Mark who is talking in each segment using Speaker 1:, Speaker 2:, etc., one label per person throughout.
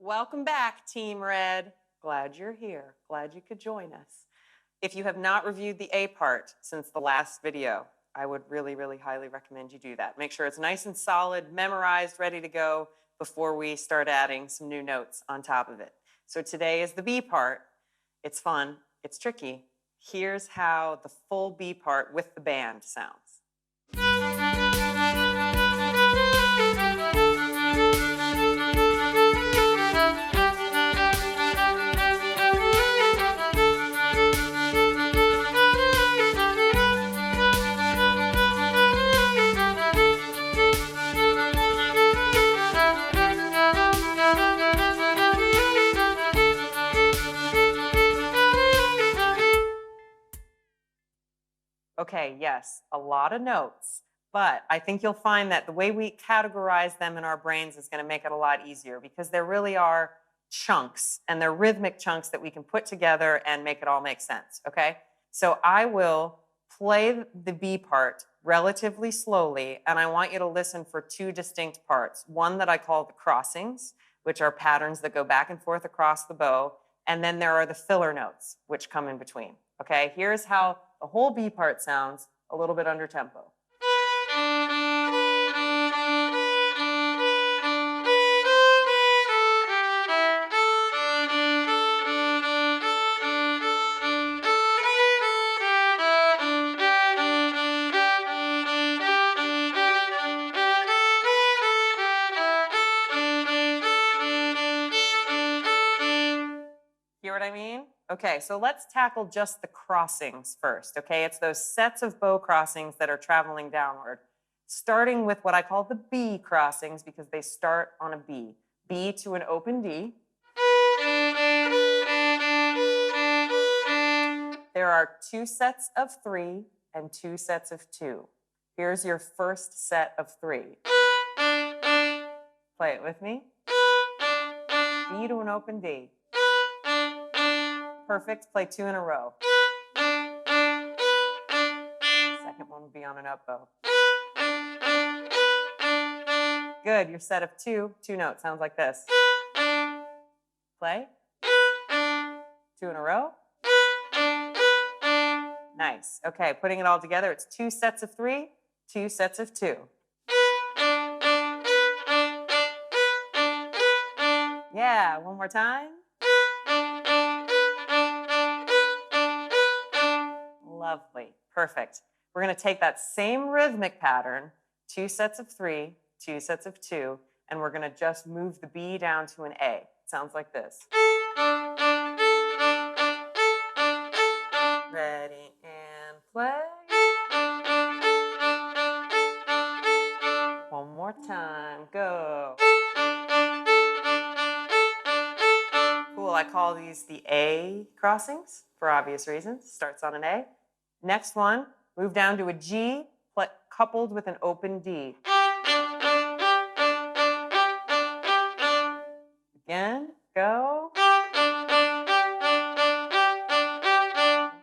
Speaker 1: Welcome back, Team Red. Glad you're here. Glad you could join us. If you have not reviewed the A part since the last video, I would really, really highly recommend you do that. Make sure it's nice and solid, memorized, ready to go before we start adding some new notes on top of it. So today is the B part. It's fun. It's tricky. Here's how the full B part with the band sounds. Okay, yes, a lot of notes, but I think you'll find that the way we categorize them in our brains is going to make it a lot easier because there really are chunks, and they're rhythmic chunks that we can put together and make it all make sense, okay? So I will play the B part relatively slowly, and I want you to listen for two distinct parts. One that I call the crossings, which are patterns that go back and forth across the bow, and then there are the filler notes, which come in between, okay? Here's how the whole B part sounds a little bit under tempo. Hear what I mean? Okay, so let's tackle just the crossings first, okay? It's those sets of bow crossings that are traveling downward, starting with what I call the B crossings because they start on a B. B to an open D. There are 2 sets of 3 and 2 sets of 2. Here's your first set of 3. Play it with me. B to an open D. Perfect. Play 2 in a row. Second one will be on an up bow. Good. Your set of 2 notes sounds like this. Play. 2 in a row. Nice. Okay, putting it all together, it's 2 sets of 3, 2 sets of 2. Yeah, one more time. Lovely. Perfect. We're going to take that same rhythmic pattern, 2 sets of 3, 2 sets of 2, and we're going to just move the B down to an A. It sounds like this. Ready and play. One more time. Go. Cool. I call these the A crossings for obvious reasons. Starts on an A. Next one, move down to a G coupled with an open D. Again, go.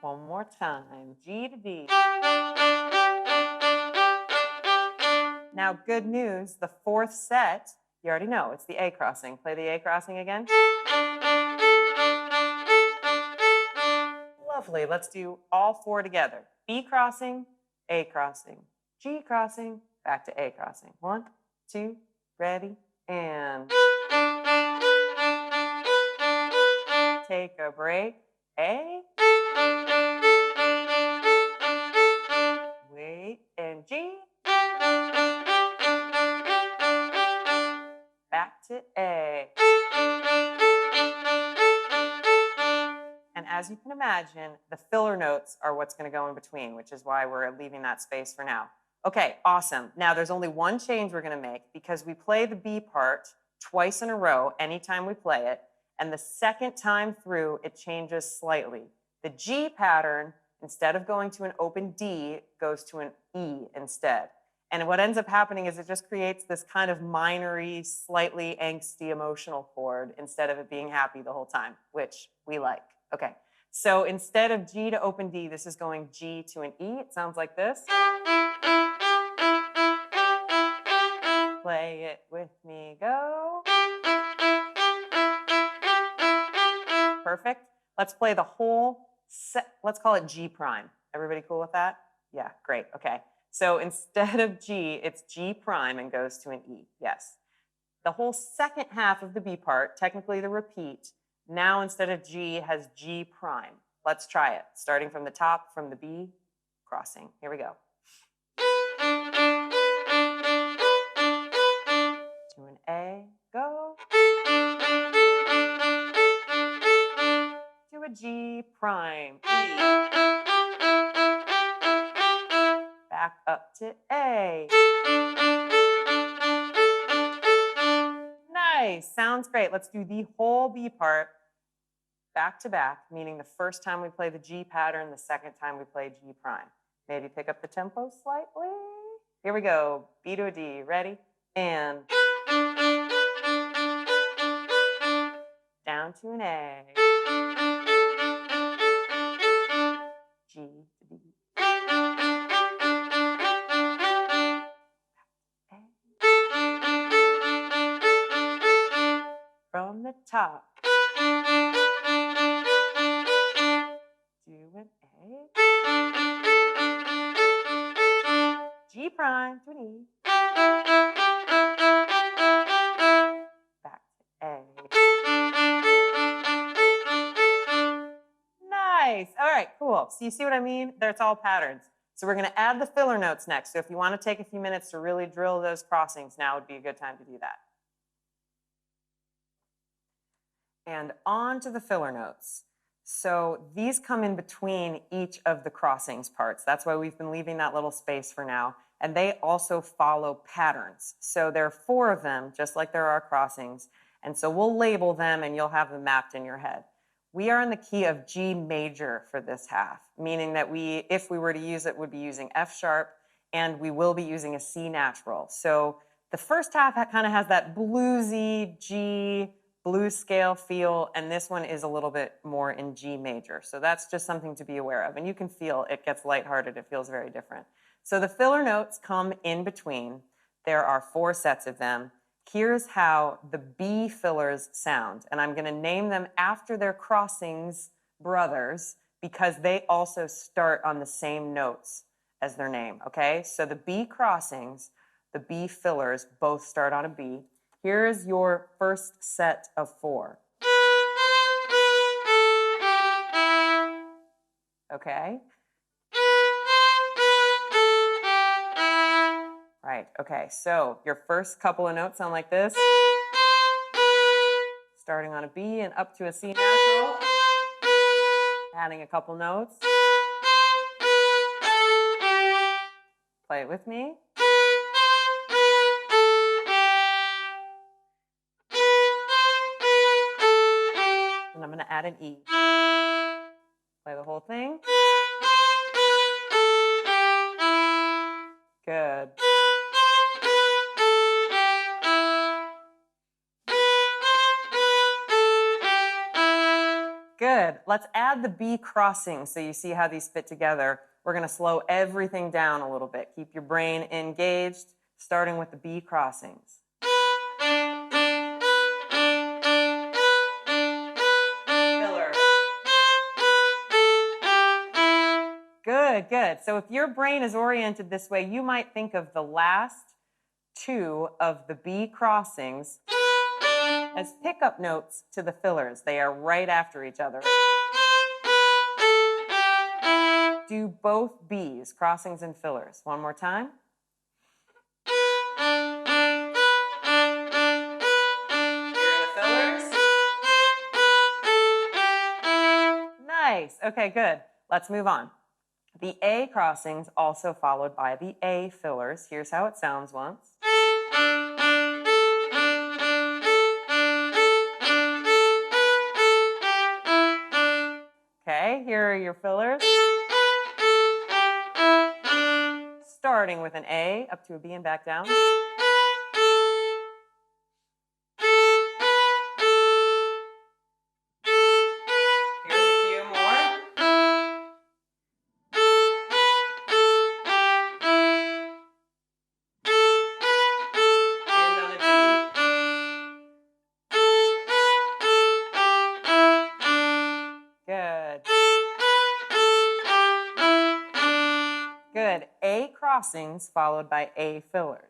Speaker 1: One more time, G to D. Now, good news, the 4th set, you already know, it's the A crossing. Play the A crossing again. Lovely, let's do all 4 together. B crossing, A crossing, G crossing, back to A crossing. 1, 2, ready, and take a break. A. Wait, and G. Back to A. And as you can imagine, the filler notes are what's going to go in between, which is why we're leaving that space for now. Okay, awesome. Now there's only one change we're going to make because we play the B part twice in a row anytime we play it, and the second time through it changes slightly. The G pattern, instead of going to an open D, goes to an E instead. And what ends up happening is it just creates this kind of minor-y, slightly angsty emotional chord instead of it being happy the whole time, which we like. Okay, so instead of G to open D, this is going G to an E. It sounds like this. Play it with me, go. Perfect. Let's play the whole set. Let's call it G prime. Everybody cool with that? Yeah, great. Okay. So instead of G, it's G prime and goes to an E. Yes. The whole second half of the B part, technically the repeat, now instead of G has G prime. Let's try it. Starting from the top, from the B, crossing. Here we go. To an A, go. To a G prime, E. Back up to A. Nice, sounds great. Let's do the whole B part back to back, meaning the first time we play the G pattern, the second time we play G prime. Maybe pick up the tempo slightly. Here we go, B to a D, ready? And down to an A. G to D. A. From the top. Do an A. G prime to an E. Back to A. Nice. All right, cool. So you see what I mean? It's all patterns. So we're going to add the filler notes next. So if you want to take a few minutes to really drill those crossings, now would be a good time to do that. And on to the filler notes. So these come in between each of the crossings parts. That's why we've been leaving that little space for now. And they also follow patterns. So there are 4 of them, just like there are crossings. And so we'll label them and you'll have them mapped in your head. We are in the key of G major for this half, meaning that if we were to use it, would be using F sharp, and we will be using a C natural. So the first half kind of has that bluesy G, blues scale feel, and this one is a little bit more in G major. So that's just something to be aware of. And you can feel it gets lighthearted. It feels very different. So the filler notes come in between. There are 4 sets of them. Here's how the B fillers sound. And I'm going to name them after their crossings brothers because they also start on the same notes as their name, okay? So the B crossings, the B fillers, both start on a B. Here's your first set of 4. Okay? Right, okay, so your first couple of notes sound like this. Starting on a B and up to a C natural. Adding a couple notes. Play it with me. And I'm going to add an E. Play the whole thing. Good. Good. Let's add the B crossing so you see how these fit together. We're going to slow everything down a little bit. Keep your brain engaged, starting with the B crossings. Filler. Good, good. So if your brain is oriented this way, you might think of the last 2 of the B crossings as pickup notes to the fillers. They are right after each other. Do both B's, crossings and fillers. One more time. Here are the fillers. Nice. Okay, good. Let's move on. The A crossings also followed by the A fillers. Here's how it sounds once. Okay, here are your fillers. Starting with an A up to a B and back down. Here's a few more. And on a D. Good. A crossings followed by A fillers.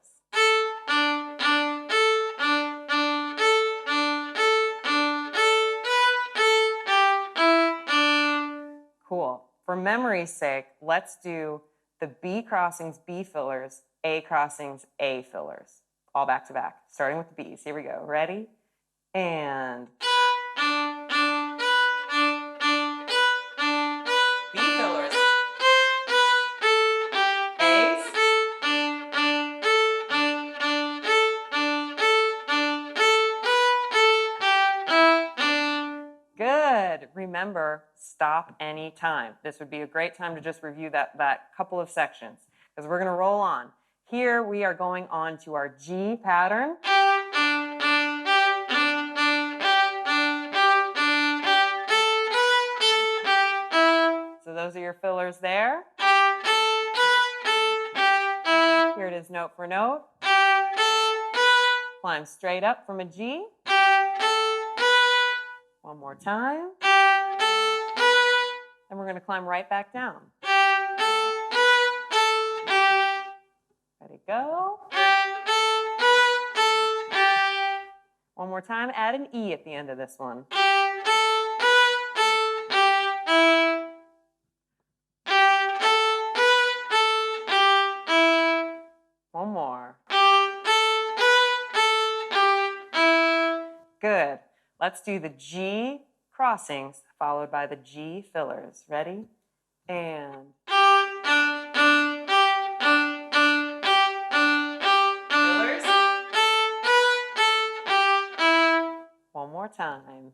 Speaker 1: Cool. For memory's sake, let's do the B crossings, B fillers, A crossings, A fillers. All back to back, starting with the B's. Here we go. Ready? And B fillers. A's. Good. Remember, stop any time. This would be a great time to just review that couple of sections because we're going to roll on. Here we are going on to our G pattern. So those are your fillers there. Here it is note for note. Climb straight up from a G. One more time. And we're going to climb right back down. Ready, go. One more time, add an E at the end of this one. One more. Good. Let's do the G crossings followed by the G fillers. Ready? And fillers. One more time.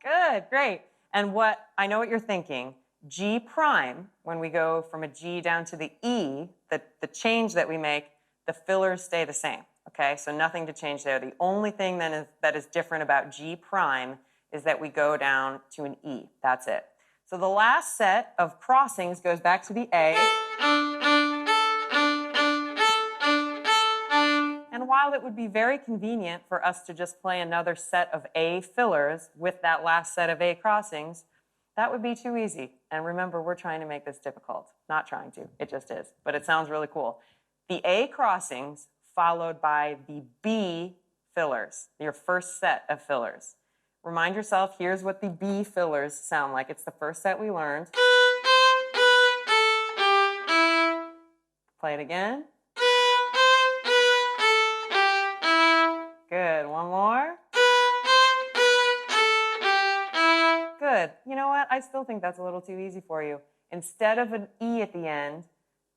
Speaker 1: Good, great. And I know what you're thinking. G prime, when we go from a G down to the E, the change that we make, the fillers stay the same. Okay, so nothing to change there. The only thing then that is different about G prime is that we go down to an E. That's it. So the last set of crossings goes back to the A. And while it would be very convenient for us to just play another set of A fillers with that last set of A crossings, that would be too easy. And remember, we're trying to make this difficult. Not trying to, it just is. But it sounds really cool. The A crossings followed by the B fillers, your first set of fillers. Remind yourself, here's what the B fillers sound like. It's the first set we learned. Play it again. Good, one more. Good. You know what? I still think that's a little too easy for you. Instead of an E at the end,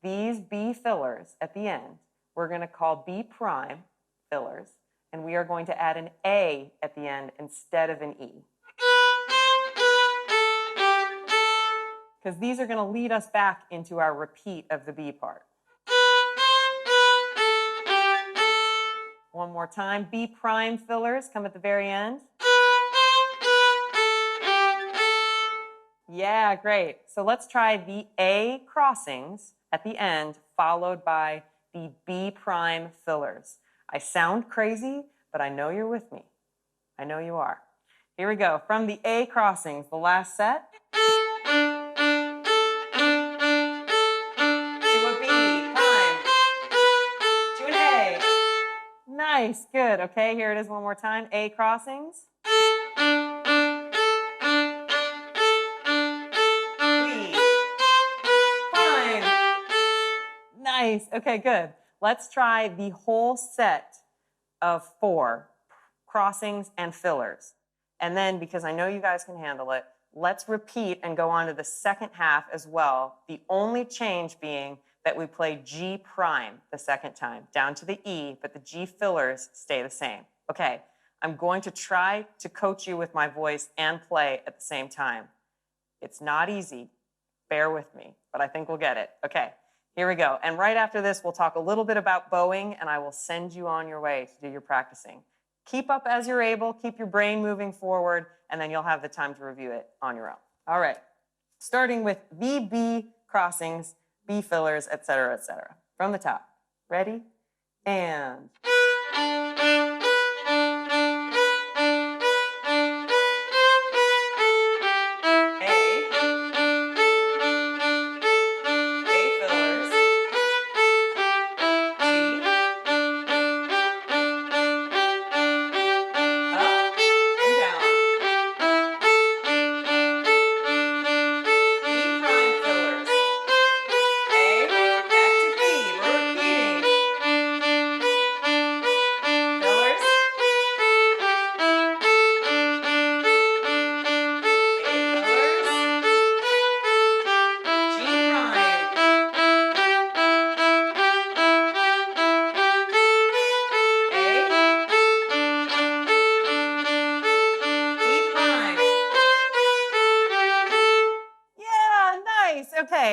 Speaker 1: these B fillers at the end, we're going to call B prime fillers, and we are going to add an A at the end instead of an E. Because these are going to lead us back into our repeat of the B part. One more time. B prime fillers come at the very end. Yeah, great. So let's try the A crossings at the end, followed by the B prime fillers. I sound crazy, but I know you're with me. I know you are. Here we go. From the A crossings, the last set. To a B prime. To an A. Nice, good. Okay, here it is one more time. A crossings. Nice. Okay, good. Let's try the whole set of 4 crossings and fillers. And then, because I know you guys can handle it, let's repeat and go on to the second half as well. The only change being that we play G prime the second time, down to the E, but the G fillers stay the same. Okay, I'm going to try to coach you with my voice and play at the same time. It's not easy. Bear with me, but I think we'll get it. Okay. Here we go. And right after this, we'll talk a little bit about bowing, and I will send you on your way to do your practicing. Keep up as you're able, keep your brain moving forward, and then you'll have the time to review it on your own. All right. Starting with the B crossings, B fillers, etc., etc. From the top. Ready? And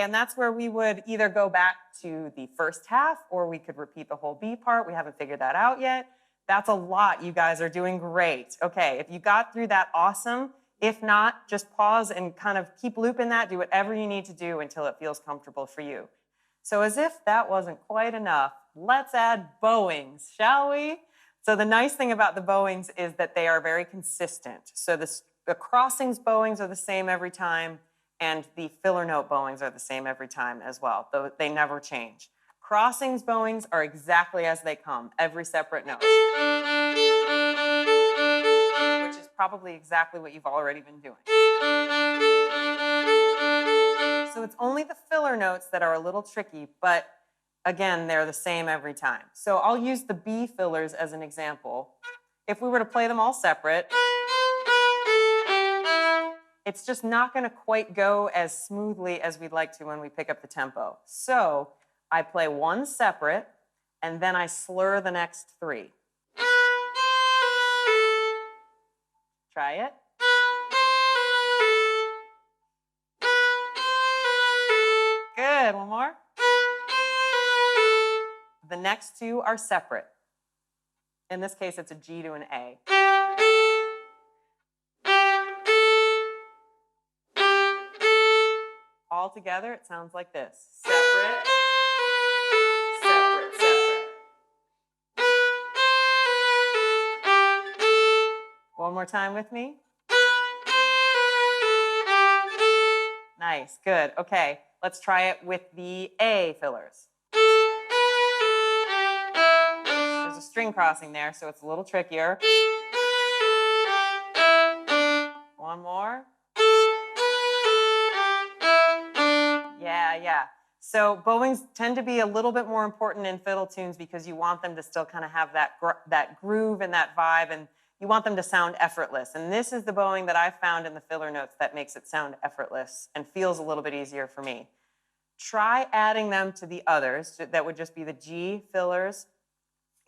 Speaker 1: and that's where we would either go back to the first half or we could repeat the whole B part. We haven't figured that out yet. That's a lot. You guys are doing great. Okay, if you got through that, awesome. If not, just pause and kind of keep looping that. Do whatever you need to do until it feels comfortable for you. So as if that wasn't quite enough, let's add bowings, shall we? So the nice thing about the bowings is that they are very consistent. So the crossings bowings are the same every time, and the filler note bowings are the same every time as well. They never change. Crossings bowings are exactly as they come, every separate note, which is probably exactly what you've already been doing. So it's only the filler notes that are a little tricky, but again, they're the same every time. So I'll use the B fillers as an example. If we were to play them all separate, it's just not going to quite go as smoothly as we'd like to when we pick up the tempo. So I play one separate, and then I slur the next three. Try it. Good, one more. The next two are separate. In this case, it's a G to an A. All together, it sounds like this. Separate, separate, separate. One more time with me. Nice, good. Okay, let's try it with the A fillers. There's a string crossing there, so it's a little trickier. One more. Yeah. So bowings tend to be a little bit more important in fiddle tunes because you want them to still kind of have that groove and that vibe, and you want them to sound effortless. And this is the bowing that I found in the filler notes that makes it sound effortless and feels a little bit easier for me. Try adding them to the others. That would just be the G fillers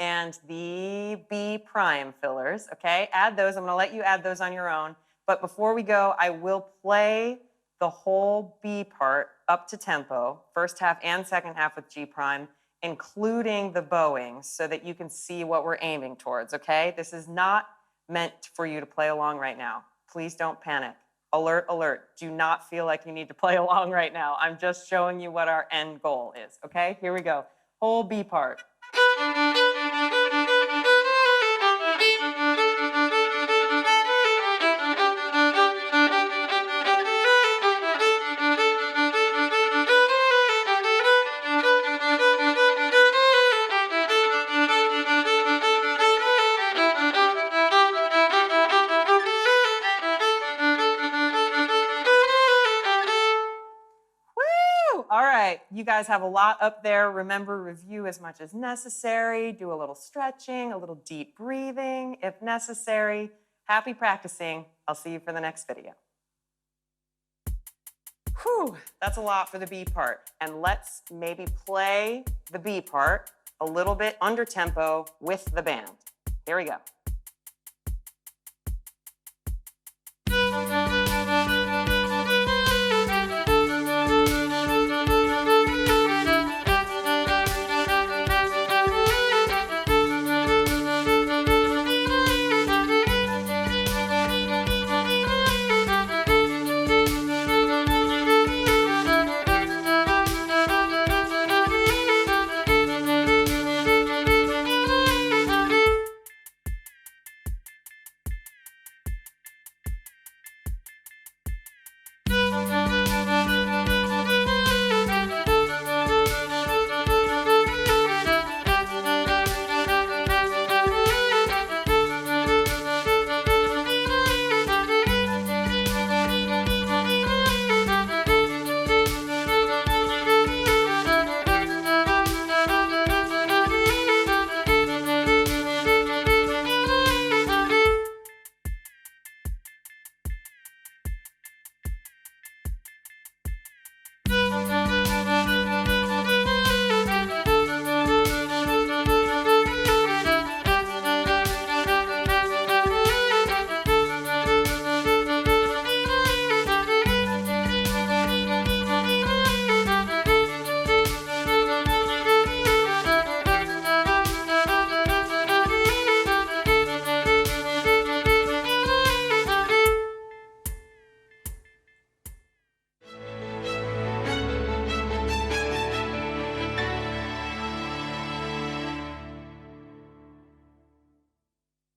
Speaker 1: and the B prime fillers, okay? Add those. I'm going to let you add those on your own. But before we go, I will play the whole B part up to tempo, first half and second half with G prime, including the bowings, so that you can see what we're aiming towards, okay? This is not meant for you to play along right now. Please don't panic. Alert, alert. Do not feel like you need to play along right now. I'm just showing you what our end goal is, okay? Here we go. Whole B part. All right, you guys have a lot up there. Remember, review as much as necessary. Do a little stretching, a little deep breathing if necessary. Happy practicing. I'll see you for the next video. Whew, that's a lot for the B part. And let's maybe play the B part a little bit under tempo with the band. Here we go.